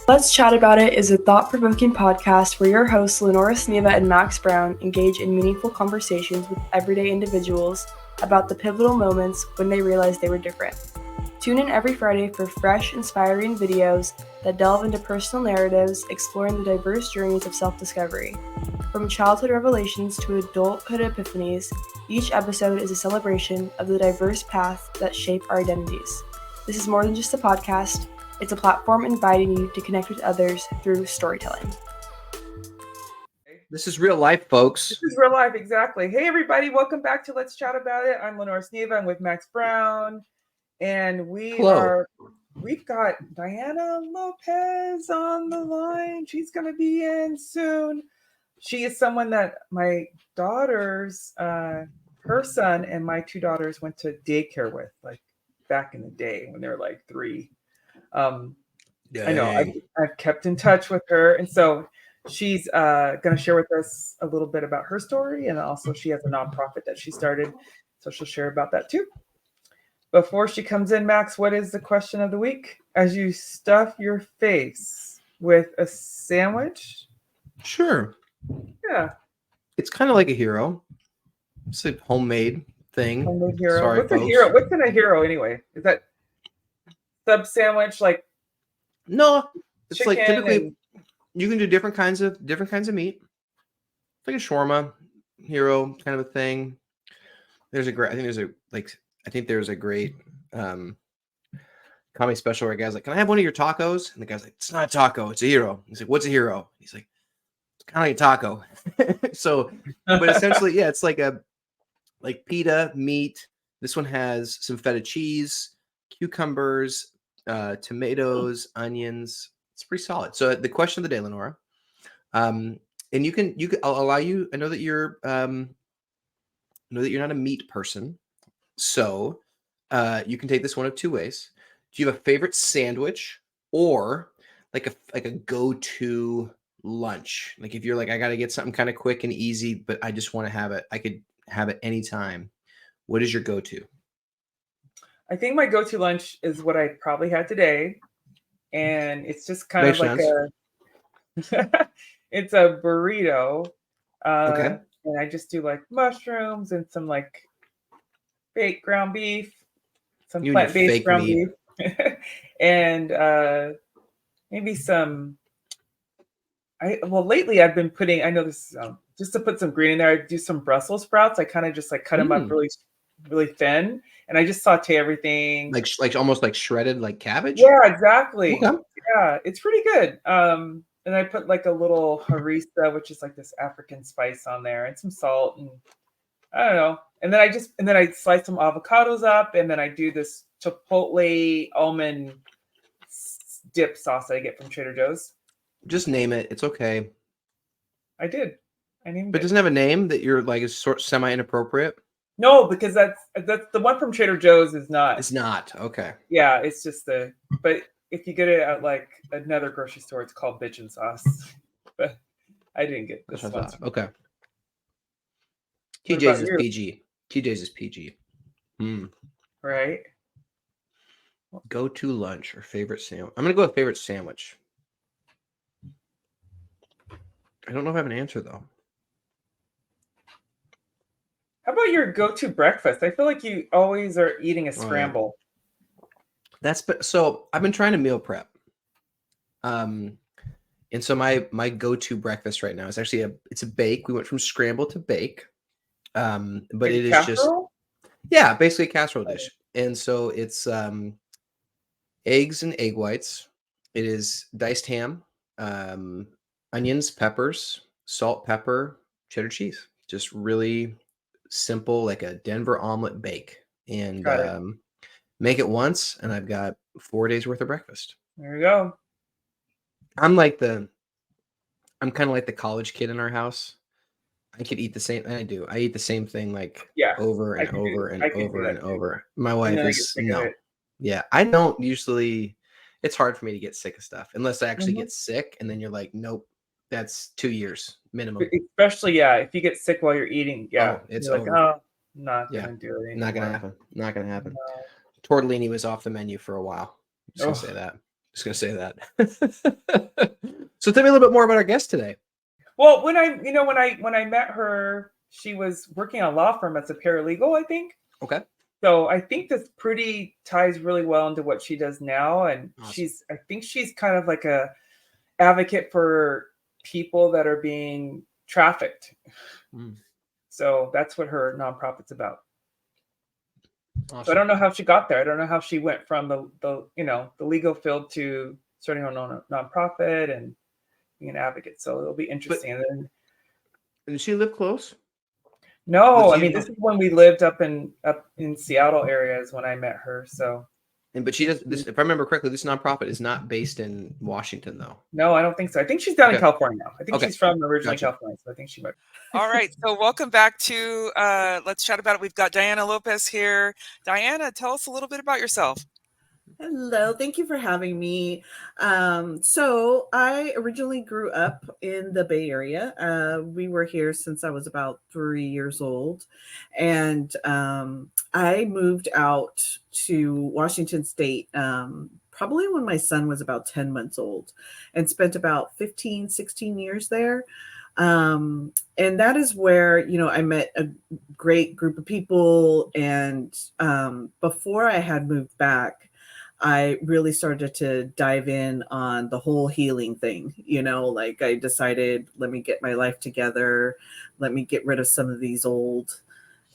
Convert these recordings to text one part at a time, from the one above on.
Let's Chat About It is a thought-provoking podcast where your hosts Lenora Sneva and Max Brown engage in meaningful conversations with everyday individuals about the pivotal moments when they realized they were different. Tune in every Friday for fresh, inspiring videos that delve into personal narratives exploring the diverse journeys of self-discovery. From childhood revelations to adulthood epiphanies, each episode is a celebration of the diverse paths that shape our identities. This is more than just a podcast. It's a platform inviting you to connect with others through storytelling. This is real life, folks. This is real life, exactly. Hey, everybody. Welcome back to Let's Chat About It. I'm Lenora Sneva. I'm with Max Brown. And we've got Diana Lopez on the line. She's going to be in soon. She is someone that my daughters, her son and my two daughters went to daycare with, like back in the day when they were like 3. I know I've kept in touch with her, and so she's going to share with us a little bit about her story, and also she has a nonprofit that she started, so she'll share about that too. Before she comes in, Max, what is the question of the week? As you stuff your face with a sandwich? Sure. Yeah. It's kind of like a hero. It's a homemade thing. Homemade hero. Sorry, What's folks. a hero? What's in a hero anyway? Is that sub sandwich like? No, it's like typically and... you can do different kinds of meat. It's like a shawarma hero kind of a thing. I think there's a great comedy special where a guy's like, "Can I have one of your tacos?" And the guy's like, "It's not a taco, it's a hero." He's like, "What's a hero?" He's like, "It's kind of like a taco." So, but essentially, yeah, it's like pita meat. This one has some feta cheese, cucumbers, tomatoes, onions. It's pretty solid. So the question of the day, Lenora, and I'll allow you. I know that you're not a meat person, so you can take this one of two ways. Do you have a favorite sandwich, or like a go-to lunch? Like if you're like, I got to get something kind of quick and easy, but I just want to have it. I could have it anytime. What is your go-to? I think my go-to lunch is what I probably had today, and it's just kind of like it's a burrito. Okay. And I just do like mushrooms and some like baked ground beef, some plant-based ground beef, and maybe some. Lately I've been putting. I know this just to put some green in there. I do some Brussels sprouts. I kind of just like cut them up really, really thin, and I just saute everything. Like almost like shredded like cabbage. Yeah, exactly. Okay. Yeah, it's pretty good. And I put like a little harissa, which is like this African spice on there, and some salt, and I don't know. And then I slice some avocados up, and then I do this chipotle almond dip sauce that I get from Trader Joe's. Just name it. It's okay. I did. I named it. But it doesn't have a name that you're like is sort semi inappropriate. No, because that's the one from Trader Joe's is not. It's not. Okay. Yeah, it's just but if you get it at like another grocery store, it's called bitchin' sauce. But I didn't get this one. Okay. TJ's is PG. TJ's is PG. Right. Go to lunch or favorite sandwich. I'm gonna go with favorite sandwich. I don't know if I have an answer though. How about your go-to breakfast? I feel like you always are eating a scramble. So I've been trying to meal prep. And so my go-to breakfast right now is actually it's a bake. We went from scramble to bake. But like it is casserole? Basically a casserole dish. And so it's eggs and egg whites. It is diced ham, onions, peppers, salt, pepper, cheddar cheese. Just really simple, like a Denver omelet bake. And make it once, and I've got 4 days worth of breakfast. There you go. I'm kind of like the college kid in our house. I could eat the same. I do. I eat the same thing over and over and over and over. My wife is no. Yeah, I don't usually. It's hard for me to get sick of stuff unless I actually get sick, and then you're like, nope, that's 2 years minimum. Especially, if you get sick while you're eating, it's like, over. Not gonna do it anymore. Not gonna happen. Not gonna happen. No. Tortellini was off the menu for a while. Just gonna say that. Just going to say that. So tell me a little bit more about our guest today. Well, when I met her, she was working at a law firm as a paralegal, I think. Okay. So I think this pretty ties really well into what she does now. And awesome. I think she's kind of like a advocate for people that are being trafficked. So that's what her nonprofit's about. Awesome. So I don't know how she got there. I don't know how she went from the legal field to starting her own nonprofit and being an advocate. So it'll be interesting. Did she live close? No, I mean, this is when we lived up in Seattle area is when I met her. So, but she does this. If I remember correctly, this nonprofit is not based in Washington, though. No, I don't think so. I think she's down in California now. I think she's from originally California, so I think she might. All right, so welcome back to Let's Chat About It. We've got Diana Lopez here. Diana, tell us a little bit about yourself. Hello, thank you for having me. So I originally grew up in the Bay Area. We were here since I was about 3 years old. And I moved out to Washington State probably when my son was about 10 months old and spent about 15, 16 years there. And that is where, I met a great group of people. And before I had moved back, I really started to dive in on the whole healing thing. Like I decided, let me get my life together. Let me get rid of some of these old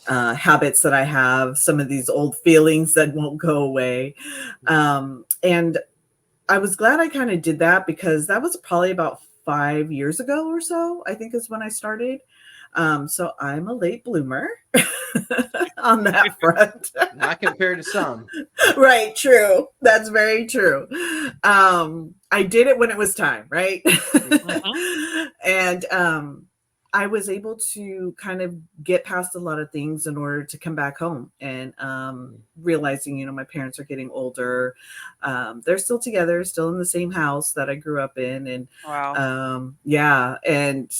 habits that I have, some of these old feelings that won't go away. And I was glad I kind of did that because that was probably about 5 years ago or so, I think is when I started. So I'm a late bloomer on that front. Not compared to some. Right. True. That's very true. I did it when it was time. Right. And I was able to kind of get past a lot of things in order to come back home and realizing, my parents are getting older. They're still together, still in the same house that I grew up in. And wow. And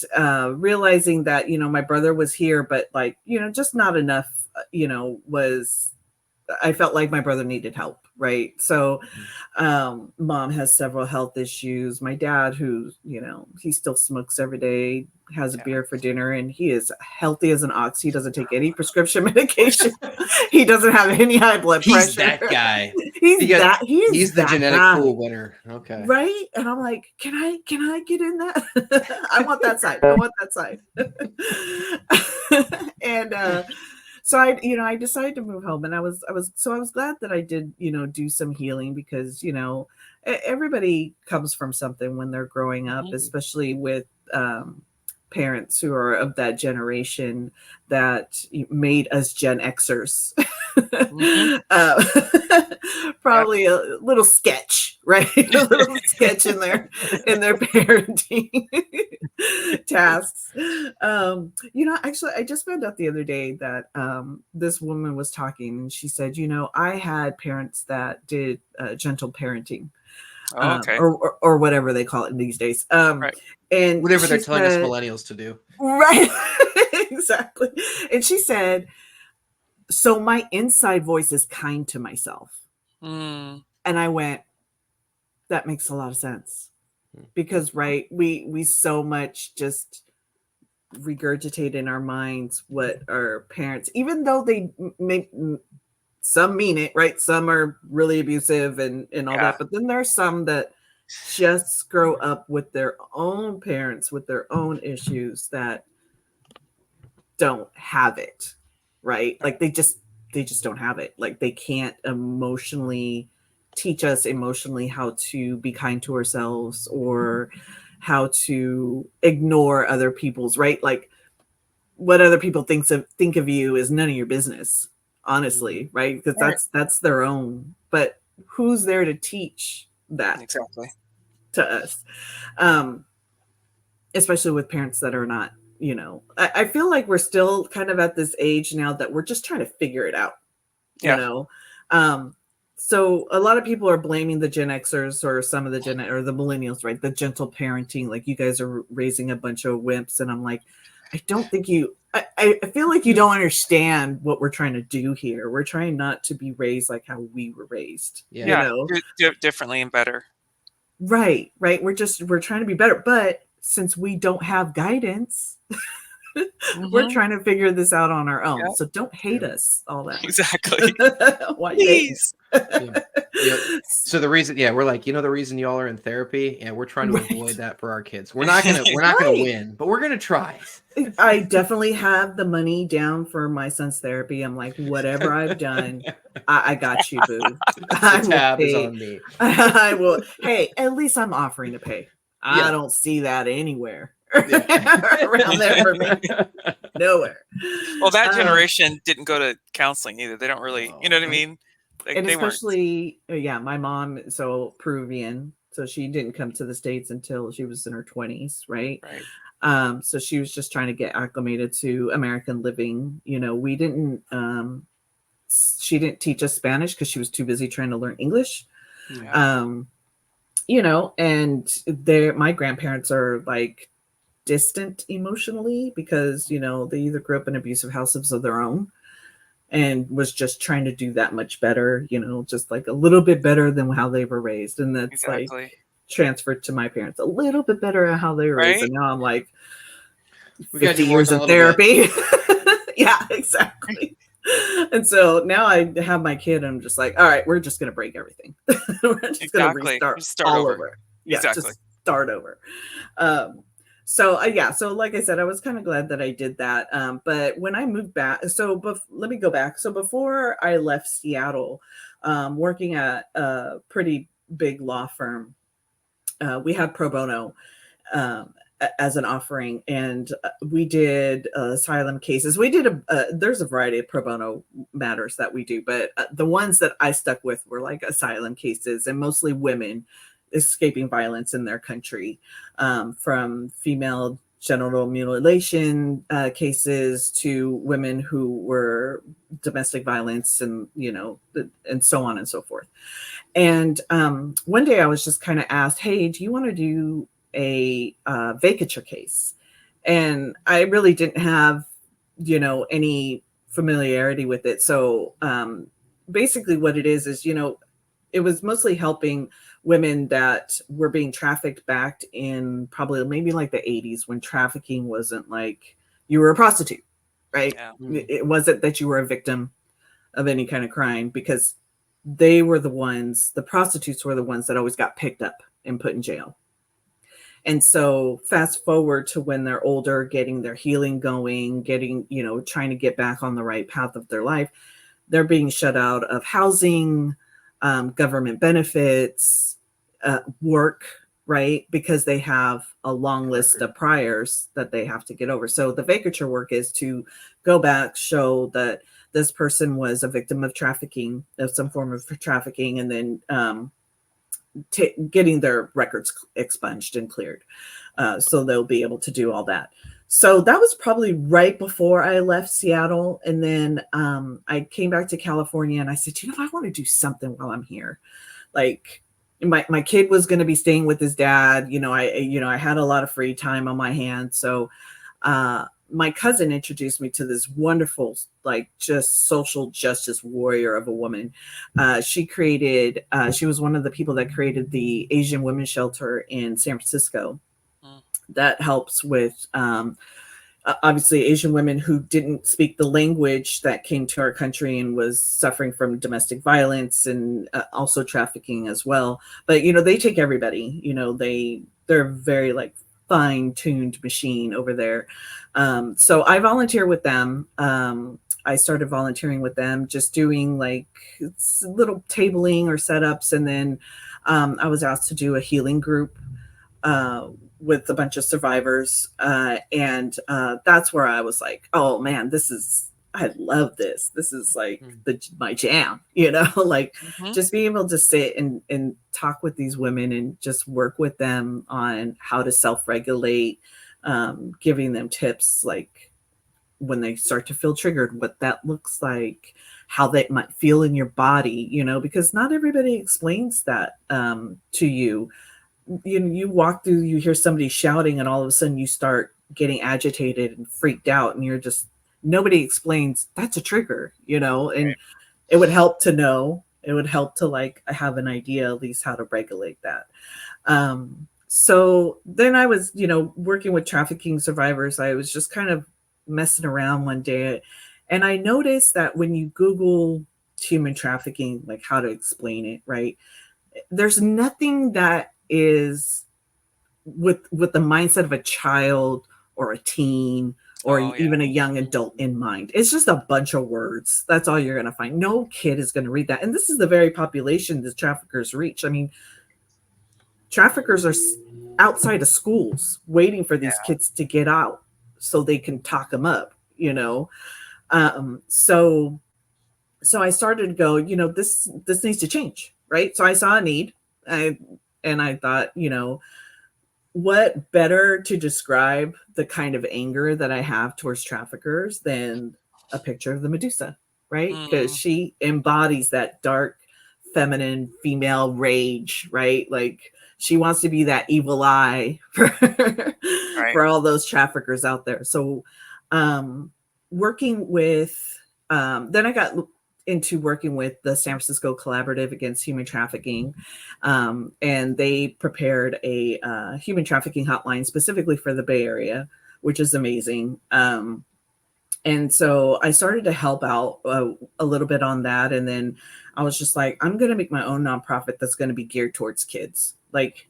realizing that, my brother was here, but like, just not enough, I felt like my brother needed help. Right. So mom has several health issues. My dad, who, he still smokes every day, has a beer for dinner, and he is healthy as an ox. He doesn't take any prescription medication. He doesn't have any high blood pressure. He's that guy. He's the genetic guy. pool winner. Okay. Right. And I'm like, can I get in that? I want that side. I want that side. And so I decided to move home, and I was glad that I did, do some healing because, everybody comes from something when they're growing up, especially with parents who are of that generation that made us Gen Xers. Probably a little sketch, right? A little sketch in their parenting tasks. Actually, I just found out the other day that this woman was talking, and she said, I had parents that did gentle parenting. Or whatever they call it these days. Right. And whatever they're telling us millennials to do. Right. Exactly. And she said, so my inside voice is kind to myself. And I went, that makes a lot of sense. Because, right, we so much just regurgitate in our minds what our parents, even though they some mean it, right? Some are really abusive and all that. But then there's some that just grow up with their own parents, with their own issues that don't have it, right? Like they just don't have it. Like they can't teach us emotionally how to be kind to ourselves or how to ignore other people's, right? Like what other people think of you is none of your business. Honestly, right? Because that's their own. But who's there to teach that exactly to us? Especially with parents that are not, I feel like we're still kind of at this age now that we're just trying to figure it out. So a lot of people are blaming the Gen Xers or some of the or the millennials, right? The gentle parenting, like you guys are raising a bunch of wimps, and I'm like, I don't think I feel like you don't understand what we're trying to do here. We're trying not to be raised like how we were raised. Differently and better. Right. We're trying to be better. But since we don't have guidance, we're trying to figure this out on our own. Yep. So don't hate us all that. Exactly. Why Please. So the reason, we're like, the reason y'all are in therapy, and we're trying to avoid that for our kids. We're not gonna win, but we're gonna try. I definitely have the money down for my son's therapy. I'm like, whatever I've done, I got you, boo. The tab is on me. I will. Hey, at least I'm offering to pay. I don't see that anywhere around there for me. Nowhere. Well, that generation didn't go to counseling either. They don't really, you know what I mean? And especially, my mom, so Peruvian, so she didn't come to the States until she was in her 20s, right? Right. So she was just trying to get acclimated to American living. We didn't, she didn't teach us Spanish because she was too busy trying to learn English. Yeah. And my grandparents are like distant emotionally because, they either grew up in abusive houses of their own and was just trying to do that much better, just like a little bit better than how they were raised. And that's like transferred to my parents a little bit better at how they were raised. And now I'm like 50 years in therapy. Yeah, exactly. And so now I have my kid and I'm just like, all right, we're just going to break everything. We're just going to restart all over. Yeah, just start over. So like I said, I was kind of glad that I did that. But when I moved back, let me go back. So before I left Seattle, working at a pretty big law firm, we had pro bono as an offering, and we did asylum cases. We did there's a variety of pro bono matters that we do, but the ones that I stuck with were like asylum cases, and mostly women escaping violence in their country, from female genital mutilation cases to women who were domestic violence, and and so on and so forth. And one day I was just kind of asked, hey, do you want to do a vacatur case? And I really didn't have any familiarity with it. So basically what it is it was mostly helping women that were being trafficked back in probably maybe like the 80s, when trafficking wasn't like you were a prostitute, right? Yeah. It wasn't that you were a victim of any kind of crime, because the prostitutes were the ones that always got picked up and put in jail. And so fast forward to when they're older, getting their healing going, trying to get back on the right path of their life, they're being shut out of housing, government benefits, work, right? Because they have a long list of priors that they have to get over. So the vacatur work is to go back, show that this person was a victim of trafficking, of some form of trafficking, and then getting their records expunged and cleared. So they'll be able to do all that. So that was probably right before I left Seattle. And then I came back to California and I said, I want to do something while I'm here. Like my kid was going to be staying with his dad. I had a lot of free time on my hands. So my cousin introduced me to this wonderful, like, just social justice warrior of a woman. She was one of the people that created the Asian Women's Shelter in San Francisco. That helps with obviously Asian women who didn't speak the language that came to our country and was suffering from domestic violence and also trafficking as well. But, they take everybody, they're very like fine-tuned machine over there. So I volunteer with them. I started volunteering with them, just doing like little tabling or setups. And then I was asked to do a healing group with a bunch of survivors. And that's where I was like, oh man, I love this. This is like my jam, like just being able to sit and talk with these women and just work with them on how to self-regulate, giving them tips, like when they start to feel triggered, what that looks like, how they might feel in your body, because not everybody explains that to you. You walk through, you hear somebody shouting, and all of a sudden you start getting agitated and freaked out, and you're just, nobody explains that's a trigger, and it would help to know, it would help to like have an idea at least how to regulate that. So then I was, working with trafficking survivors. I was just kind of messing around one day, and I noticed that when you Google human trafficking, like how to explain it, right? There's nothing that is with the mindset of a child or a teen or even a young adult in mind. It's just a bunch of words. That's all you're going to find. No kid is going to read that. And this is the very population the traffickers reach. I mean, traffickers are outside of schools waiting for these kids to get out so they can talk them up, so I started to go, this needs to change, right? So I saw a need, and I thought, what better to describe the kind of anger that I have towards traffickers than a picture of the Medusa, right? Because she embodies that dark, feminine, female rage, right? Like she wants to be that evil eye for all those traffickers out there. So working with, then I got into working with the San Francisco Collaborative Against Human Trafficking. And they prepared a human trafficking hotline specifically for the Bay Area, which is amazing. And so I started to help out a little bit on that. And then I was just like, I'm going to make my own nonprofit that's going to be geared towards kids. Like,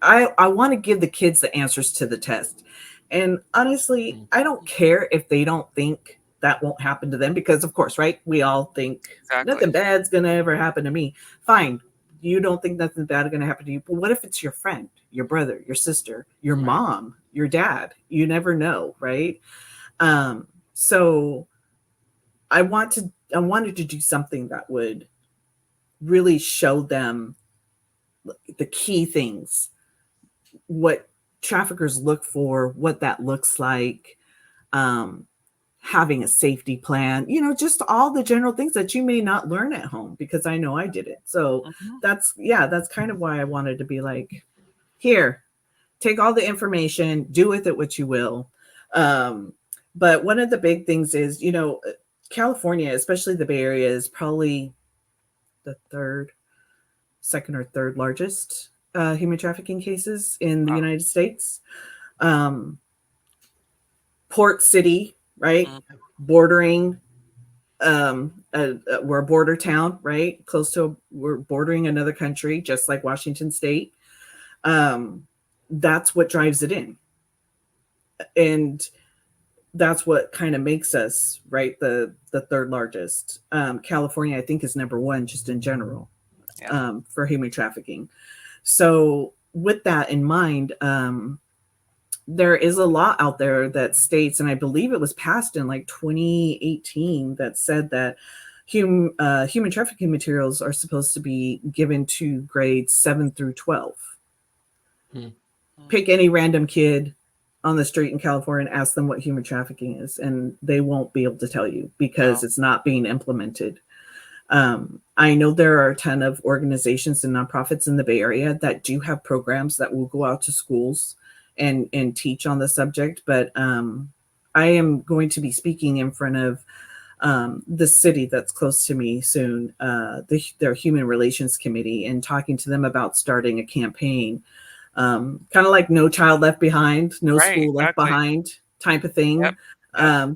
I want to give the kids the answers to the test. And honestly, I don't care if they don't think that won't happen to them, because of course, right? We all think nothing bad's going to ever happen to me. Fine. You don't think nothing bad is going to happen to you. But what if it's your friend, your brother, your sister, your mom, your dad? You never know, right? So I wanted to do something that would really show them the key things, what traffickers look for, what that looks like, having a safety plan, just all the general things that you may not learn at home, because I know I did it. So that's kind of why I wanted to be like, here, take all the information, do with it what you will. But one of the big things is, California, especially the Bay Area, is probably the second or third largest human trafficking cases in the United States. Port city, right? Bordering, we're a border town, right? We're bordering another country, just like Washington State. That's what drives it in. And that's what kind of makes us, right, the third largest. California, I think, is number one just in general for human trafficking. So with that in mind, there is a law out there that states, and I believe it was passed in like 2018, that said that human trafficking materials are supposed to be given to grades 7 through 12. Pick any random kid on the street in California and ask them what human trafficking is, and they won't be able to tell you, because it's not being implemented. I know there are a ton of organizations and nonprofits in the Bay Area that do have programs that will go out to schools and teach on the subject. But I am going to be speaking in front of the city that's close to me soon, their Human Relations Committee, and talking to them about starting a campaign, kind of like No Child Left Behind, No School Left Behind type of thing.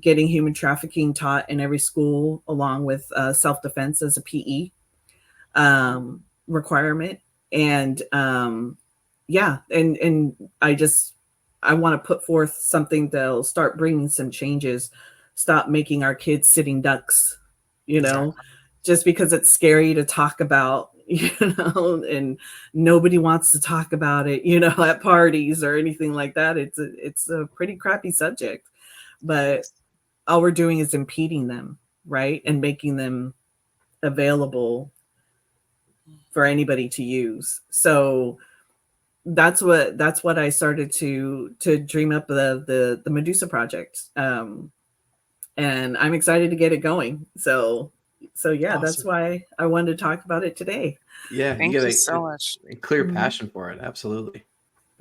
Getting human trafficking taught in every school, along with self-defense as a PE requirement. And and I want to put forth something that'll start bringing some changes. Stop making our kids sitting ducks, just because it's scary to talk about, and nobody wants to talk about it, at parties or anything like that. It's a pretty crappy subject, but all we're doing is impeding them, right? And making them available for anybody to use. So that's what I started to dream up the Medusa Project. And I'm excited to get it going. So yeah, awesome. That's why I wanted to talk about it today. Yeah, thank you so much. A clear passion for it. Absolutely.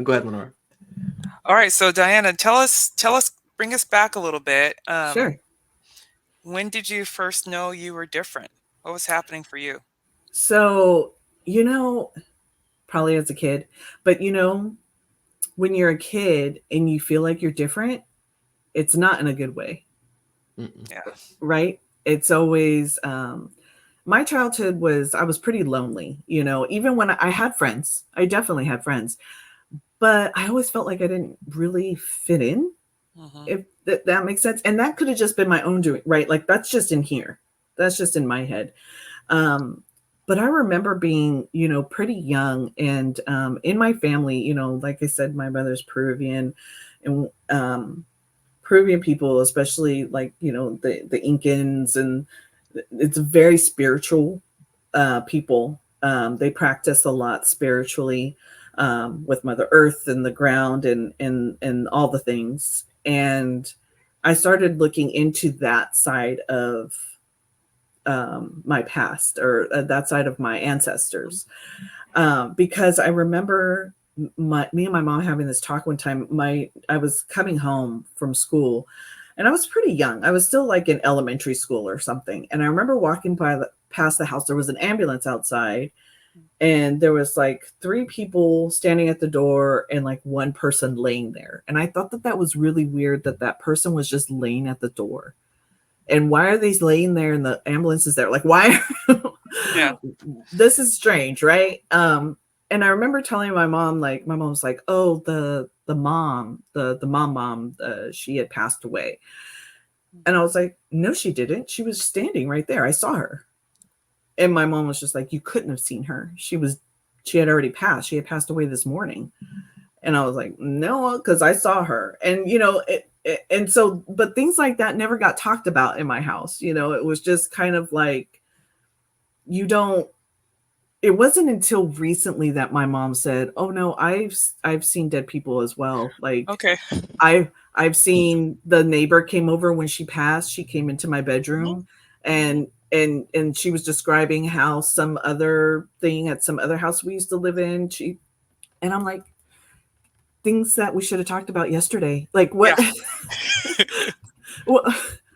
Go ahead, Lenore. All right, so Diana, tell us, bring us back a little bit. Sure. When did you first know you were different? What was happening for you? So, probably as a kid. But when you're a kid and you feel like you're different, it's not in a good way. Yeah. Right? It's always my childhood I was pretty lonely, even when I had friends. I definitely had friends, but I always felt like I didn't really fit in. If that makes sense. And that could have just been my own doing, right? Like that's just in here. That's just in my head. But I remember being, pretty young, and in my family, like I said, my mother's Peruvian, and Peruvian people, especially like, the Incans, and it's very spiritual people. They practice a lot spiritually with Mother Earth and the ground and all the things. And I started looking into that side of my past, or that side of my ancestors, because I remember me and my mom having this talk one time. I was coming home from school, and I was pretty young. I was still like in elementary school or something. And I remember walking past the house. There was an ambulance outside, and there was like 3 people standing at the door and like 1 person laying there. And I thought that was really weird, that person was just laying at the door. And why are these laying there and the ambulance is there? Like, why? Yeah. This is strange, right? And I remember telling my mom, like, my mom was like, oh, the mom, the mom, she had passed away. And I was like, no, she didn't. She was standing right there. I saw her. And my mom was just like, you couldn't have seen her. She had already passed. She had passed away this morning. And I was like, no, because I saw her. And, and so, but things like that never got talked about in my house. It was just kind of like, it wasn't until recently that my mom said, oh no, I've seen dead people as well. Like, okay. I've seen the neighbor came over when she passed. She came into my bedroom and she was describing how some other thing at some other house we used to live in. And I'm like, things that we should have talked about yesterday. Like what? Yeah. Well,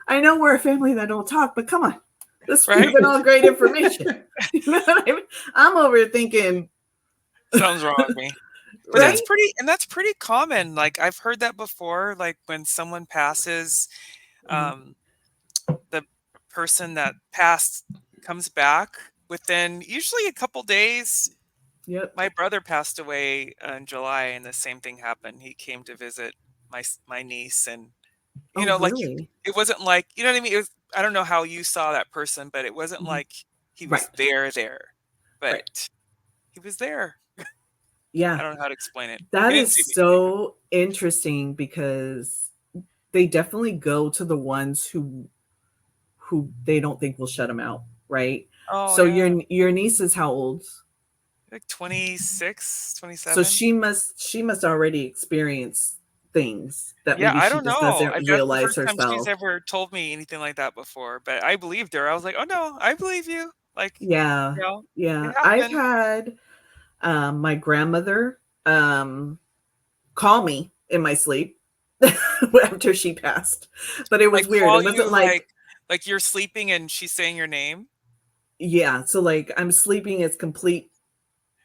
I know we're a family that don't talk, but come on, this would have been all great information. You know what I mean? I'm over thinking sounds wrong with me. But right? That's pretty common. Like I've heard that before. Like when someone passes, the person that passed comes back within usually a couple days. Yep. My brother passed away in July, and the same thing happened. He came to visit my niece, and really? like it wasn't like, you know what I mean? It was, I don't know how you saw that person, but it wasn't like he was there, but he was there. Yeah. I don't know how to explain it. That is so interesting, because they definitely go to the ones who they don't think will shut them out, right? Oh, so your niece is how old? Like 26, 27. So she must already experience things that maybe I she don't just know. doesn't realize That's the first herself. time she's ever told me anything like that before, but I believed her. I was like, oh no, I believe you. Like, yeah. I've had my grandmother call me in my sleep after she passed, but it was like, weird. It wasn't like you're sleeping and she's saying your name. Yeah, so like I'm sleeping, it's complete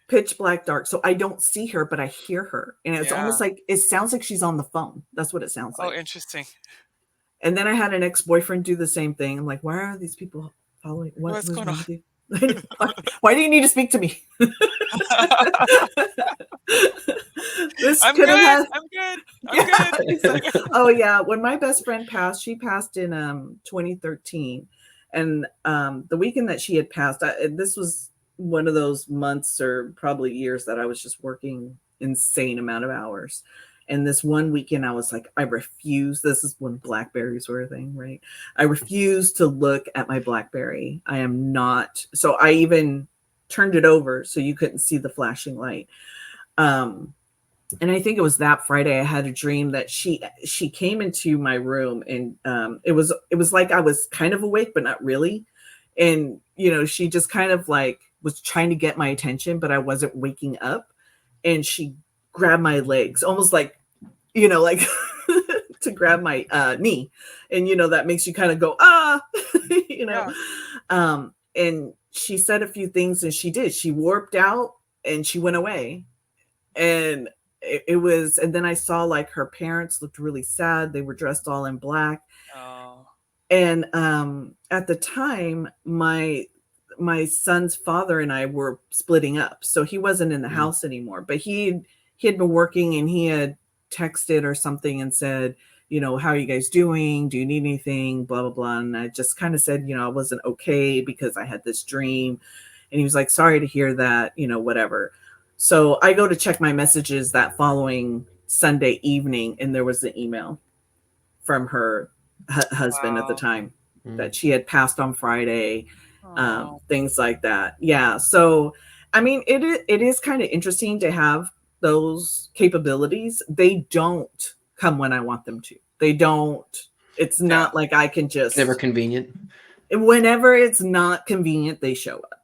pitch black dark, so I don't see her, but I hear her, and it's almost like it sounds like she's on the phone. That's what it sounds like. Oh, interesting. And then I had an ex-boyfriend do the same thing. I'm like, why are these people following? What's going on with you? Why do you need to speak to me? I'm good. Oh yeah, when my best friend passed, she passed in 2013, and the weekend that she had passed, this was one of those months or probably years that I was just working insane amount of hours. And this one weekend, I was like, I refuse. This is when Blackberries were a thing, right? I refuse to look at my Blackberry. I am not. So I even turned it over so you couldn't see the flashing light. And I think it was that Friday I had a dream that she came into my room, and it was like I was kind of awake, but not really. And, she just kind of like was trying to get my attention, but I wasn't waking up. And she grabbed my legs, almost like, like to grab my knee. And, that makes you kind of go, and she said a few things, and she did. She warped out and she went away. And it was, and then I saw like her parents looked really sad. They were dressed all in black. Oh. And at the time, my son's father and I were splitting up, so he wasn't in the house anymore. But he had been working, and he had texted or something and said, you know, how are you guys doing? Do you need anything? Blah blah blah. And I just kind of said, you know, I wasn't okay because I had this dream. And he was like, sorry to hear that, you know, whatever. So I go to check my messages that following Sunday evening, and there was an email from her husband at the time that she had passed on Friday, things like that. Yeah. So, I mean, it is kind of interesting to have those capabilities. They don't come when I want them to. They don't. It's not like I can just. It's never convenient. Whenever it's not convenient, they show up.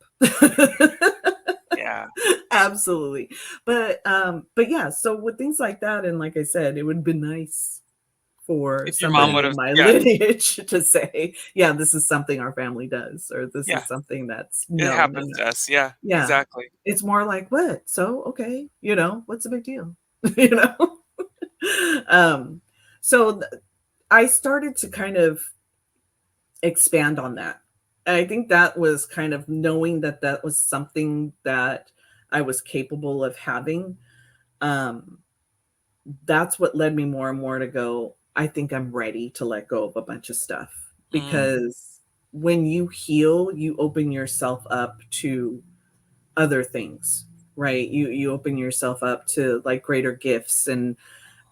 Yeah. Absolutely. But yeah, so with things like that, and like I said, it would be nice for somebody in my lineage to say, yeah, this is something our family does, or this is something that's it happens to us. Yeah, exactly. It's more like, what? So, okay, you know, what's the big deal? You know? So I started to kind of expand on that. I think that was kind of knowing that that was something that I was capable of having. That's what led me more and more to go, I think I'm ready to let go of a bunch of stuff, because when you heal, you open yourself up to other things, right? You open yourself up to like greater gifts. And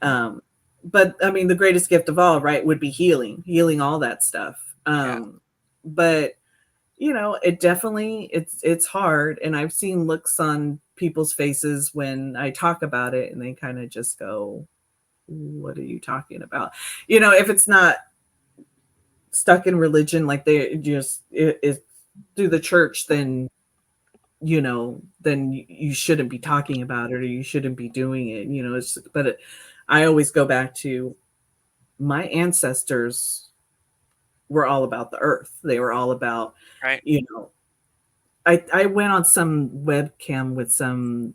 but I mean, the greatest gift of all, right, would be healing all that stuff. But you know, it definitely, it's hard. And I've seen looks on people's faces when I talk about it, and they kind of just go, what are you talking about? You know, if it's not stuck in religion, like they just it through the church, then, you know, then you shouldn't be talking about it, or you shouldn't be doing it, you know. I always go back to my ancestors were all about the earth. They were all about, you know, I went on some webcam with some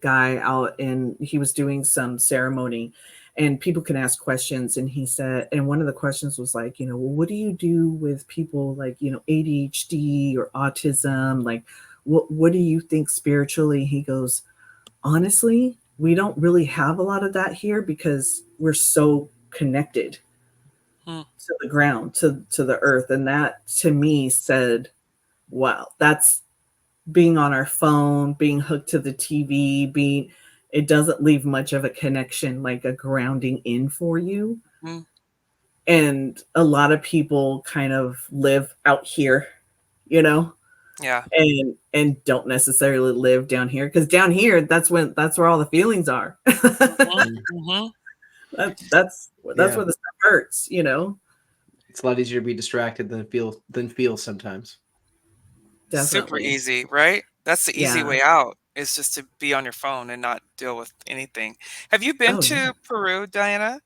guy out, and he was doing some ceremony, and people can ask questions. And he said, and one of the questions was like, you know, well, what do you do with people like, you know, ADHD or autism? Like, what do you think spiritually? He goes, honestly, we don't really have a lot of that here because we're so connected to the ground, to the earth. And that to me said, wow, that's being on our phone, being hooked to the TV, it doesn't leave much of a connection, like a grounding in for you. And a lot of people kind of live out here, you know? Yeah. And don't necessarily live down here, because down here, that's where all the feelings are. That's where the stuff hurts, you know? It's a lot easier to be distracted than feel sometimes. Definitely. Super easy, right? That's the easy way out, is just to be on your phone and not deal with anything. Have you been to Peru, Diana?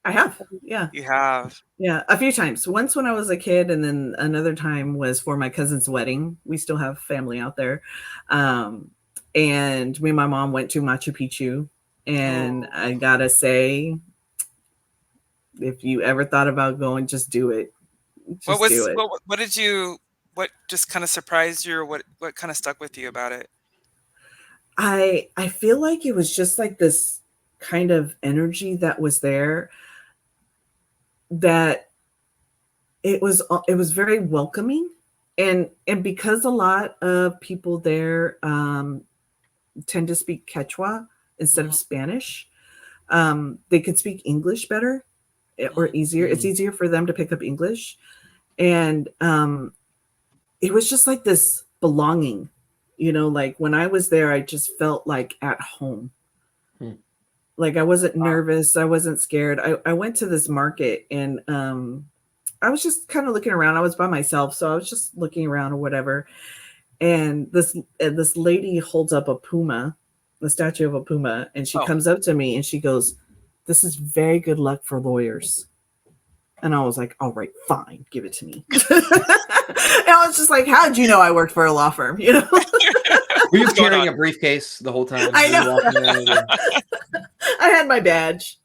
I have. Yeah. You have? Yeah, a few times. Once when I was a kid, and then another time was for my cousin's wedding. We still have family out there. And me and my mom went to Machu Picchu. And I gotta say, if you ever thought about going, just do it. What just kind of surprised you, or what kind of stuck with you about it? I feel like it was just like this kind of energy that was there, that it was very welcoming. And because a lot of people there tend to speak Quechua instead of Spanish, they could speak English better, or easier. It's easier for them to pick up English. And it was just like this belonging, you know, like when I was there, I just felt like at home. Like I wasn't nervous. I wasn't scared. I went to this market, and I was just kind of looking around. I was by myself, so I was just looking around or whatever. And this lady holds up a puma, the statue of a puma, and she comes up to me and she goes, "This is very good luck for lawyers." And I was like, all right, fine, give it to me. And I was just like, how did you know I worked for a law firm? You know? Were you carrying a briefcase the whole time? I know. I had my badge.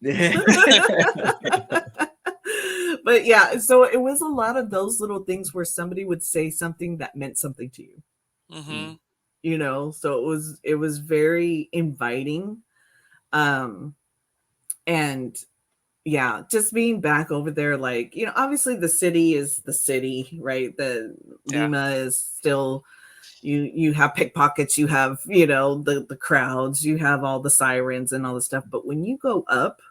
But yeah, so it was a lot of those little things where somebody would say something that meant something to you. Mm-hmm. You know, so it was very inviting. And yeah, just being back over there, like, you know, obviously the city is the city, right? The Lima is still, you have pickpockets, you have, you know, the crowds, you have all the sirens and all the stuff. But when you go up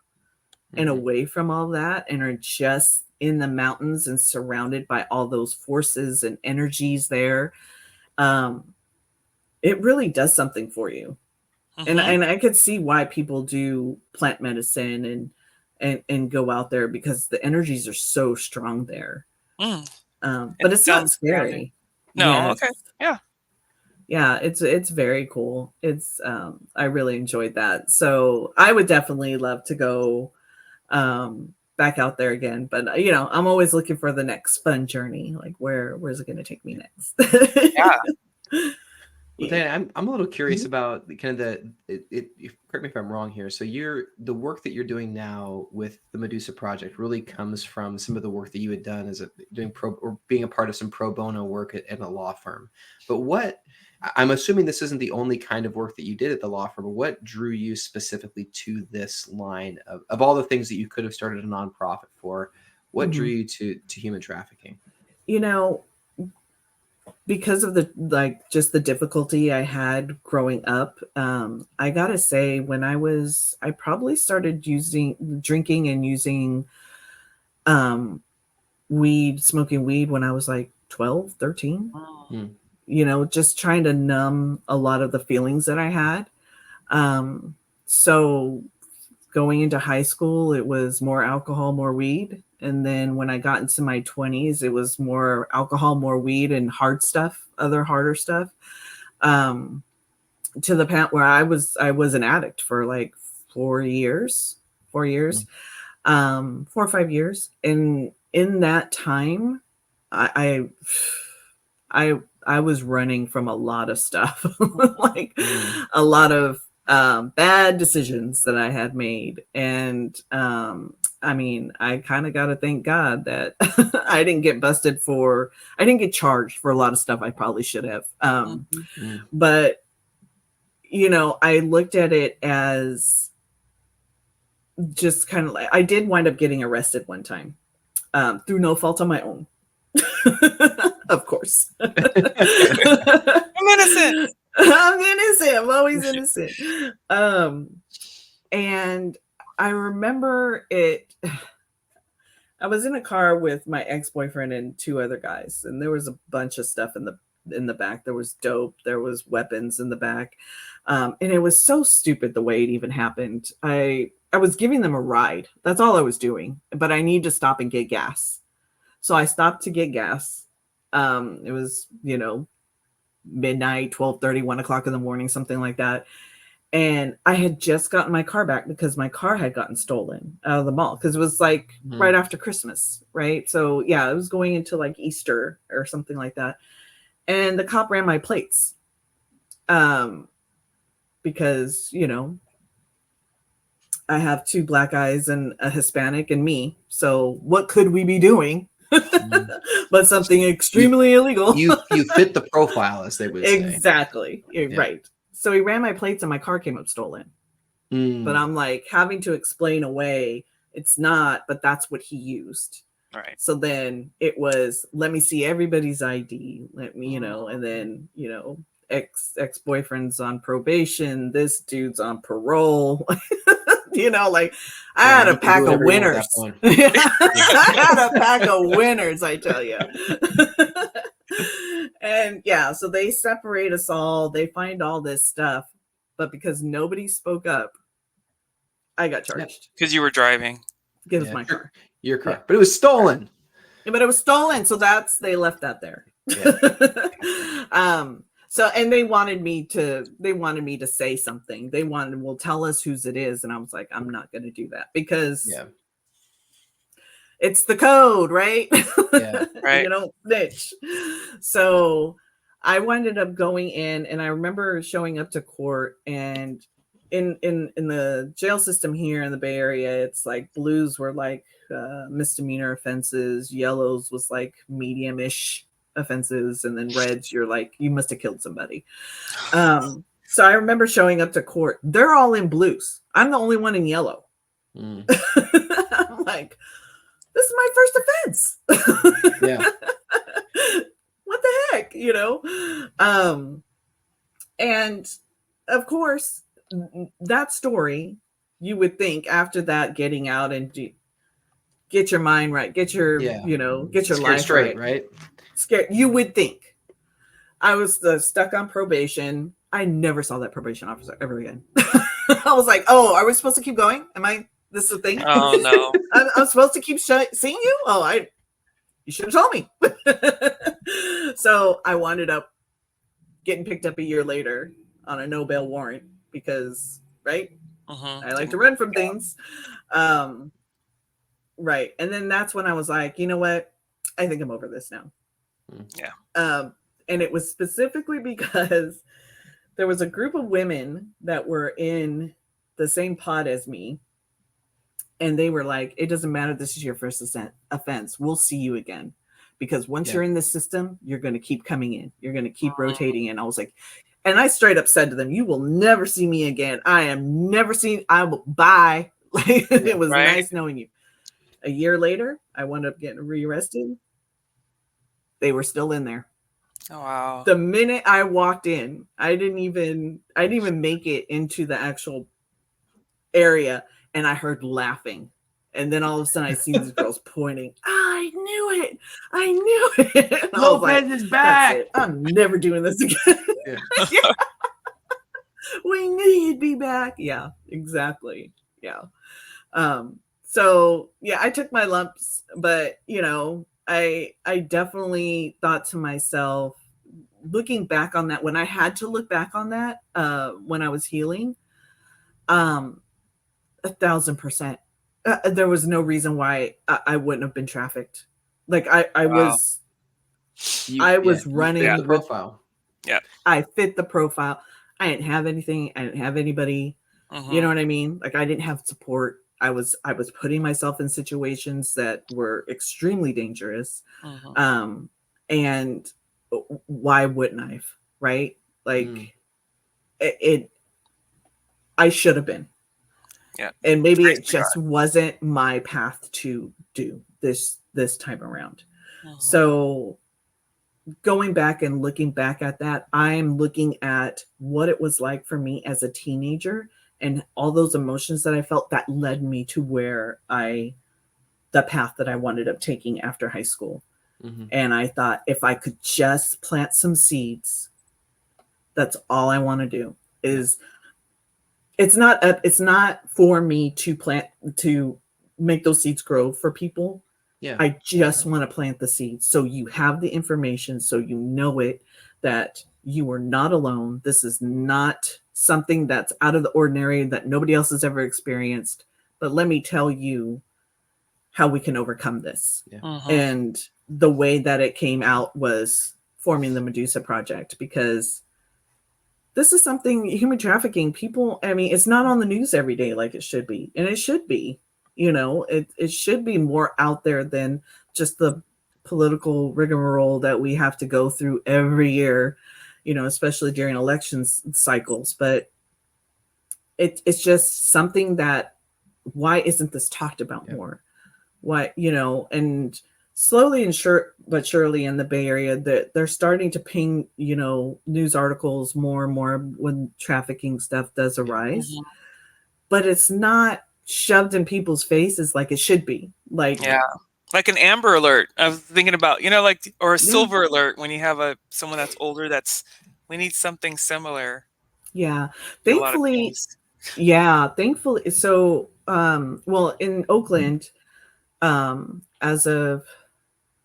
and away from all that and are just in the mountains and surrounded by all those forces and energies there, it really does something for you. And I could see why people do plant medicine and go out there, because the energies are so strong there. But it's not scary. No, yes. Okay. Yeah. Yeah, it's very cool. It's I really enjoyed that. So I would definitely love to go back out there again. But you know, I'm always looking for the next fun journey. Like where's it gonna take me next? Yeah. Well, Dan, I'm a little curious about kind of correct me if I'm wrong here. So the work that you're doing now with the Medusa Project really comes from some of the work that you had done as being a part of some pro bono work at a law firm. But I'm assuming this isn't the only kind of work that you did at the law firm. But what drew you specifically to this line of all the things that you could have started a nonprofit for? What drew you to human trafficking? You know, because of just the difficulty I had growing up, I gotta say, when I probably started drinking and using smoking weed when I was like 12, 13, you know, just trying to numb a lot of the feelings that I had. So going into high school, it was more alcohol, more weed. And then when I got into my 20s, it was more alcohol, more weed, and other harder stuff. To the point where I was an addict for like 4 years, 4 or 5 years. And in that time, I was running from a lot of stuff, like a lot of bad decisions that I had made. And I mean, I kind of got to thank God that I didn't get charged for a lot of stuff I probably should have. But, you know, I looked at it as just kind of like, I did wind up getting arrested one time through no fault of my own. Of course. I'm innocent. I'm always innocent. And I remember it. I was in a car with my ex-boyfriend and 2 other guys, and there was a bunch of stuff in the back. There was dope, there was weapons in the back. And it was so stupid the way it even happened. I was giving them a ride. That's all I was doing, but I need to stop and get gas. So I stopped to get gas. It was, you know, midnight, 12:30, 1 o'clock in the morning, something like that. And I had just gotten my car back because my car had gotten stolen out of the mall, because it was like right after Christmas, right? So yeah, it was going into like Easter or something like that. And the cop ran my plates because, you know, I have 2 black eyes and a Hispanic and me. So what could we be doing? But something extremely illegal. You fit the profile, as they would say. Exactly. Yeah. Right. So he ran my plates and my car came up stolen. But I'm like having to explain away, it's not, but that's what he used. Right. So then it was, let me see everybody's ID. Let me, you know, and then, you know, ex-boyfriend's on probation. This dude's on parole. You know, like I had a pack of winners. I had a pack of winners, I tell you. And yeah, so they separate us all. They find all this stuff, but because nobody spoke up, I got charged. Because you were driving. Because it's my car. Your car. Yeah. But it was stolen. Yeah, but it was stolen. So they left that there. Yeah. So, and they wanted me to say something. They wanted, well, tell us whose it is. And I was like, I'm not going to do that, because it's the code, right? Yeah. Right. You don't snitch. So I ended up going in, and I remember showing up to court, and in the jail system here in the Bay Area, it's like blues were like misdemeanor offenses, yellows was like medium-ish offenses, and then reds, you're like, you must have killed somebody. So I remember showing up to court. They're all in blues. I'm the only one in yellow. I'm like, this is my first offense. Yeah. What the heck, you know? And of course, that story, you would think after that, getting out and get your mind right, get your, you know, get your life straight, right? Scared. You would think. I was stuck on probation. I never saw that probation officer ever again. I was like, oh, are we supposed to keep going? This is a thing? Oh, no. I'm supposed to keep seeing you? Oh, you should have told me. So I wound up getting picked up a year later on a no bail warrant because, right? I like to run from things. Right. And then that's when I was like, you know what? I think I'm over this now. Yeah. And it was specifically because there was a group of women that were in the same pod as me. And they were like, it doesn't matter. This is your first offense. We'll see you again. Because once you're in the system, you're going to keep coming in. You're going to keep rotating. And I was like, and I straight up said to them, you will never see me again. I am never seen. I will bye. Like, it was nice knowing you. A year later, I wound up getting rearrested. They were still in there. Oh, wow. The minute I walked in, I didn't even make it into the actual area, and I heard laughing. And then all of a sudden I see these girls pointing. I knew it. Lopez is back. I'm never doing this again. Yeah. We knew you'd be back. Yeah, exactly. Yeah. So yeah, I took my lumps, but you know, I definitely thought to myself, looking back on that, when I had to look back on that, when I was healing, 1,000%, there was no reason why I wouldn't have been trafficked. Like I was running the profile. Yeah, I fit the profile. I didn't have anything. I didn't have anybody. You know what I mean? Like I didn't have support. I was putting myself in situations that were extremely dangerous. And why wouldn't I? Right? Like I should have been. Yeah. And maybe it just wasn't my path to do this time around. So going back and looking back at that, I'm looking at what it was like for me as a teenager and all those emotions that I felt that led me to where the path that I wound up taking after high school. And I thought, if I could just plant some seeds, that's all I want to do. Is it's not for me to make those seeds grow for people. Yeah. I just want to plant the seeds. So you have the information, so you know it, that you are not alone. This is not something that's out of the ordinary that nobody else has ever experienced. But let me tell you how we can overcome this. And the way that it came out was forming the Medusa Project, because this is something, human trafficking, people, I mean, it's not on the news every day like it should be. And it should be, you know, it should be more out there than just the political rigmarole that we have to go through every year, you know, especially during elections cycles. But it's just something that, why isn't this talked about more? Why, you know, and slowly and but surely in the Bay Area, they're starting to ping, you know, news articles more and more when trafficking stuff does arise. But it's not shoved in people's faces like it should be. Like, like an Amber Alert. I was thinking about, you know, like, or a Silver Alert when you have someone that's older. We need something similar. Yeah, thankfully. Thankfully. So, well, in Oakland, as of,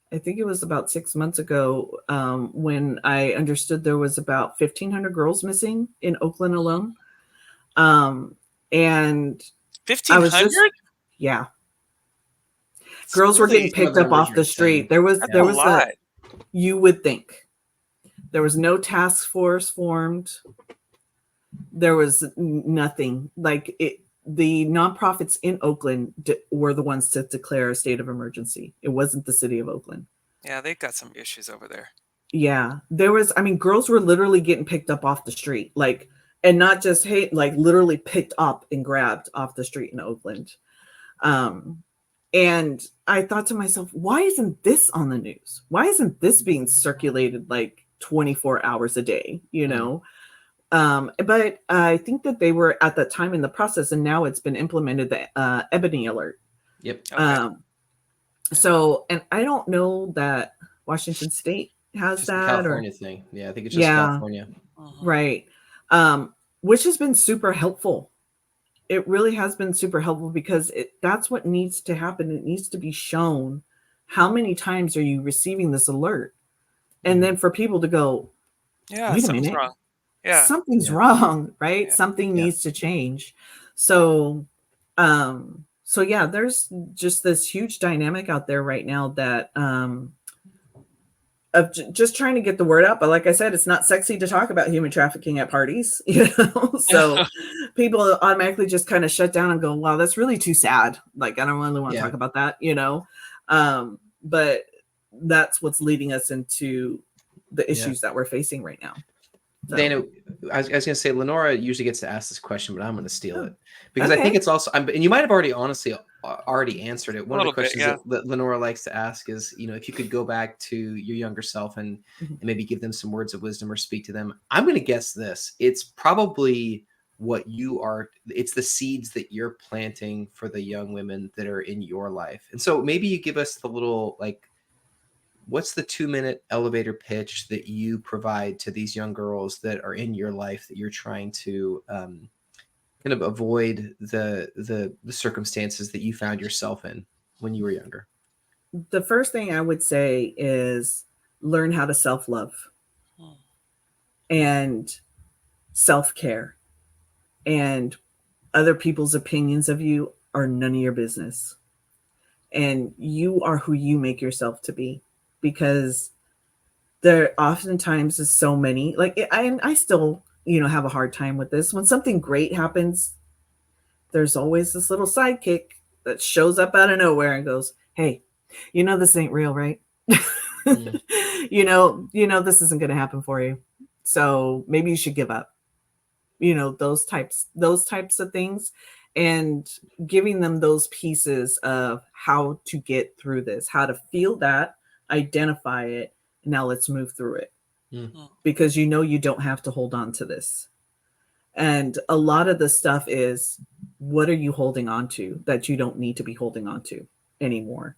I think it was about 6 months ago, when I understood there was about 1,500 girls missing in Oakland alone. And 1,500? Yeah. Girls were getting picked up off the street. There was you would think there was no task force formed. There was nothing like it. The nonprofits in Oakland were the ones to declare a state of emergency. It wasn't the city of Oakland. Yeah, they've got some issues over there. Yeah, there was. I mean, girls were literally getting picked up off the street, like, and not just literally picked up and grabbed off the street in Oakland. And I thought to myself, why isn't this on the news? Why isn't this being circulated like 24 hours a day? You know. But I think that they were at that time in the process, and now it's been implemented, the Ebony Alert. Yep. Okay. So, and I don't know that Washington State has just that, the California thing. Yeah, I think it's just California. Right. Which has been super helpful. It really has been super helpful because that's what needs to happen. It needs to be shown how many times are you receiving this alert, and then for people to go, yeah, wait a something's minute. wrong. Yeah. Something's wrong, right? Yeah. Something needs to change. So, yeah, there's just this huge dynamic out there right now that of just trying to get the word out. But like I said, it's not sexy to talk about human trafficking at parties, you know. So people automatically just kind of shut down and go, "Wow, that's really too sad." Like I don't really want to talk about that, you know. But that's what's leading us into the issues that we're facing right now. So. Dana, I was going to say, Lenora usually gets to ask this question, but I'm going to steal it because I think it's also, and you might have already already answered it. One of the questions that Lenora likes to ask is, you know, if you could go back to your younger self and maybe give them some words of wisdom or speak to them. I'm going to guess this. It's probably what you are. It's the seeds that you're planting for the young women that are in your life. And so maybe you give us the little, like, what's the 2-minute elevator pitch that you provide to these young girls that are in your life that you're trying to kind of avoid the circumstances that you found yourself in when you were younger? The first thing I would say is learn how to self-love and self-care, and other people's opinions of you are none of your business. And you are who you make yourself to be. Because there oftentimes is so many, like I still, you know, have a hard time with this. When something great happens, there's always this little sidekick that shows up out of nowhere and goes, "Hey, you know, this ain't real, right? you know, this isn't going to happen for you. So maybe you should give up." You know, those types of things, and giving them those pieces of how to get through this, how to feel that, identify it, now let's move through it. Because you know you don't have to hold on to this. And a lot of the stuff is, what are you holding on to that you don't need to be holding on to anymore?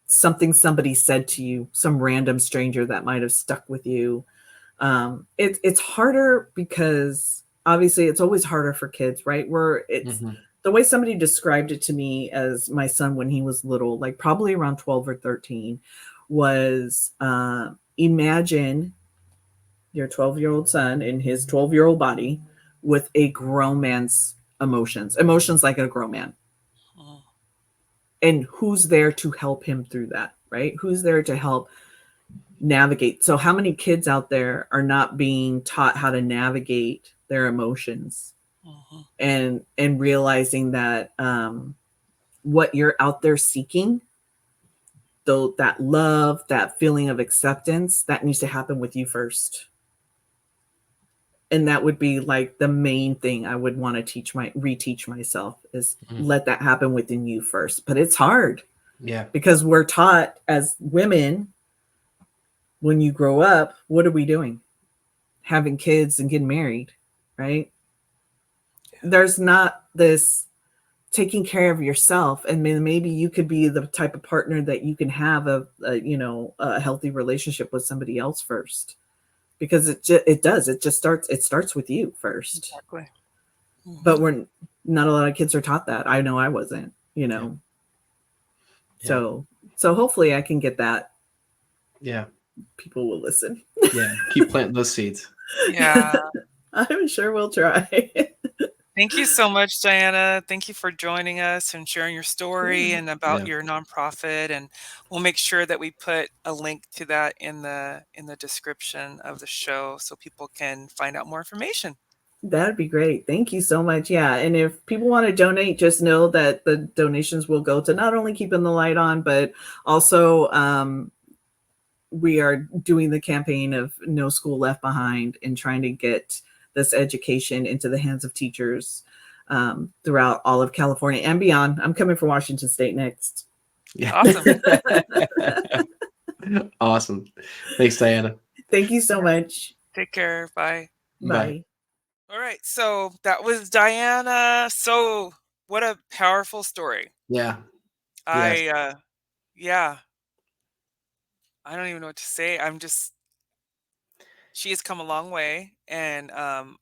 Something somebody said to you, some random stranger that might have stuck with you. It's harder because obviously it's always harder for kids, right? Where it's the way somebody described it to me as my son when he was little, like probably around 12 or 13, was imagine your 12-year-old son in his 12-year-old body with a grown man's emotions like a grown man. And who's there to help him through that, right? Who's there to help navigate? So how many kids out there are not being taught how to navigate their emotions? And realizing that what you're out there seeking, though, that love, that feeling of acceptance, that needs to happen with you first. And that would be like the main thing I would want to reteach myself is let that happen within you first. But it's hard. Yeah. Because we're taught as women, when you grow up, what are we doing? Having kids and getting married, right? There's not this taking care of yourself, and maybe you could be the type of partner that you can have a healthy relationship with somebody else first, because it starts with you first. Exactly. But not a lot of kids are taught that. I know I wasn't, you know. Yeah. So hopefully I can get that. Yeah. People will listen. Yeah. Keep planting those seeds. Yeah. I'm sure we'll try. Thank you so much, Diana. Thank you for joining us and sharing your story and about your nonprofit. And we'll make sure that we put a link to that in the description of the show so people can find out more information. That'd be great. Thank you so much. Yeah. And if people want to donate, just know that the donations will go to not only keeping the light on, but also we are doing the campaign of No School Left Behind and trying to get this education into the hands of teachers throughout all of California and beyond. I'm coming for Washington State next. Yeah. Awesome. Awesome. Thanks, Diana. Thank you so much. Take care. Bye. Bye. All right. So that was Diana. So what a powerful story. Yeah. Yeah. I don't even know what to say. She has come a long way, and I'm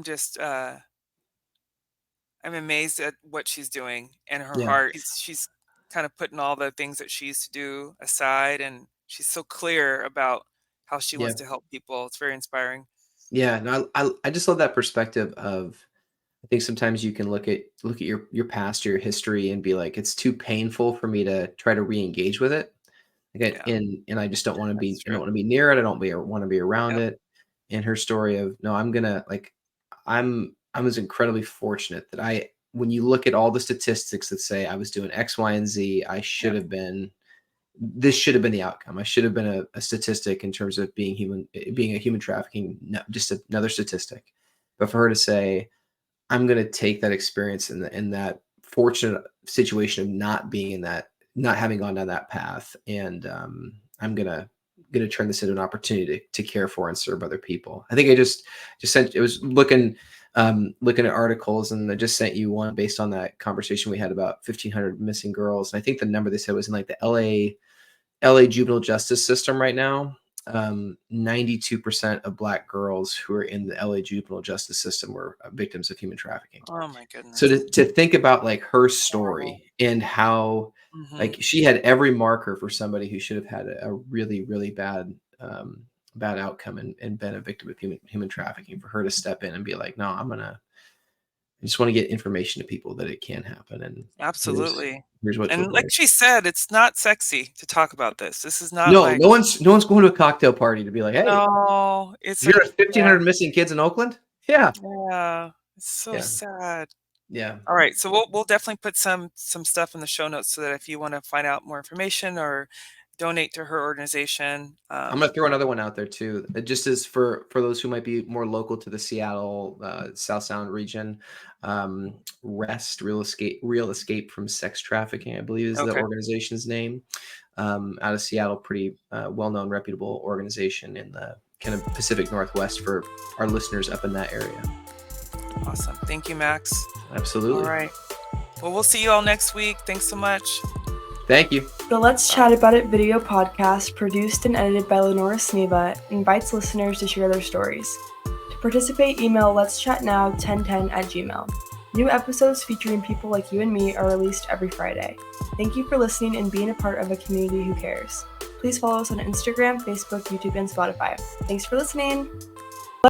just I'm amazed at what she's doing and her heart. She's kind of putting all the things that she used to do aside, and she's so clear about how she wants to help people. It's very inspiring. Yeah, no, I just love that perspective of, I think sometimes you can look at your past or your history and be like, it's too painful for me to try to re-engage with it. Like, and I just don't want to be, I don't want to be near it. I don't want to be around it. And her story of, no, I'm incredibly fortunate that when you look at all the statistics that say I was doing X, Y, and Z, I should have been, this should have been the outcome. I should have been a statistic in terms of being a human trafficking, just another statistic. But for her to say, I'm going to take that experience in that fortunate situation of not being in that, not having gone down that path, and I'm gonna turn this into an opportunity to care for and serve other people. I think I just sent. It was looking at articles, and I just sent you one based on that conversation we had about 1,500 missing girls. And I think the number they said was in like the LA juvenile justice system right now. 92% of Black girls who are in the LA juvenile justice system were victims of human trafficking. Oh my goodness. So to think about like her story and how like she had every marker for somebody who should have had a really, really bad outcome and been a victim of human trafficking, for her to step in and be like, no, I just want to get information to people that it can happen. And absolutely. Here's what, and like she said, it's not sexy to talk about this. This is not no one's going to a cocktail party to be like, hey, no, it's you're 1,500 missing kids in Oakland. Yeah. It's so sad. Yeah. All right. So we'll definitely put some stuff in the show notes so that if you want to find out more information or donate to her organization. I'm going to throw another one out there too. It just is for those who might be more local to the Seattle, South Sound region. REST, Real Escape from Sex Trafficking, I believe is the organization's name. Out of Seattle, pretty well-known, reputable organization in the kind of Pacific Northwest for our listeners up in that area. Awesome. Thank you, Max. Absolutely. All right. Well, we'll see you all next week. Thanks so much. Thank you. The Let's Chat About It video podcast, produced and edited by Lenora Sneva, invites listeners to share their stories. To participate, email letschatnow1010@gmail. New episodes featuring people like you and me are released every Friday. Thank you for listening and being a part of a community who cares. Please follow us on Instagram, Facebook, YouTube, and Spotify. Thanks for listening.